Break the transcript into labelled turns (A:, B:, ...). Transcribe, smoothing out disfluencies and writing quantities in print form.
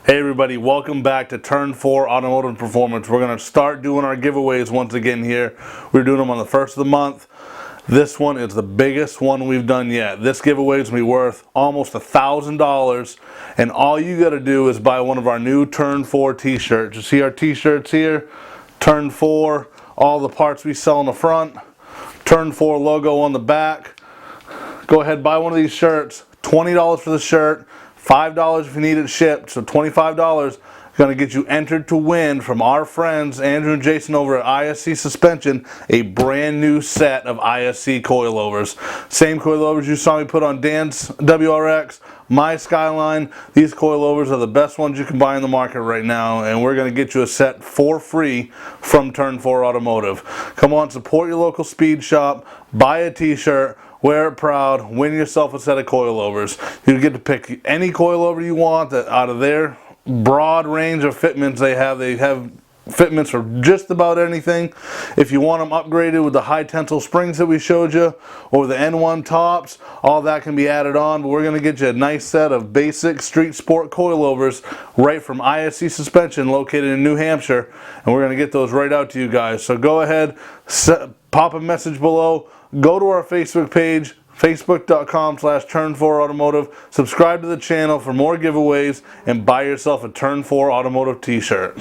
A: Hey everybody, welcome back to Turn 4 Automotive Performance. We're going to start doing our giveaways once again here. We're doing them on the first of the month. This one is the biggest one we've done yet. This giveaway is going to be worth almost $1,000, and all you got to do is buy one of our new Turn 4 t-shirts. You see our t-shirts here? Turn 4, all the parts we sell in the front, Turn 4 logo on the back. Go ahead, buy one of these shirts. $20 for the shirt. $5 if you need it shipped, so $25 is going to get you entered to win from our friends Andrew and Jason over at ISC Suspension a brand new set of ISC coilovers. Same coilovers you saw me put on Dan's WRX, my Skyline. These coilovers are the best ones you can buy in the market right now, and we're going to get you a set for free from Turn 4 Automotive. Come on, support your local speed shop, buy a t-shirt, wear it proud, win yourself a set of coilovers. You get to pick any coilover you want out of their broad range of fitments they have. They have fitments for just about anything. If you want them upgraded with the high tensile springs that we showed you, or the N1 tops, all that can be added on. But we're going to get you a nice set of basic street sport coilovers right from ISC Suspension located in New Hampshire, and we're going to get those right out to you guys. So go ahead, pop a message below. Go to our Facebook page, facebook.com/Turn4Automotive. Subscribe to the channel for more giveaways and buy yourself a Turn 4 Automotive t-shirt.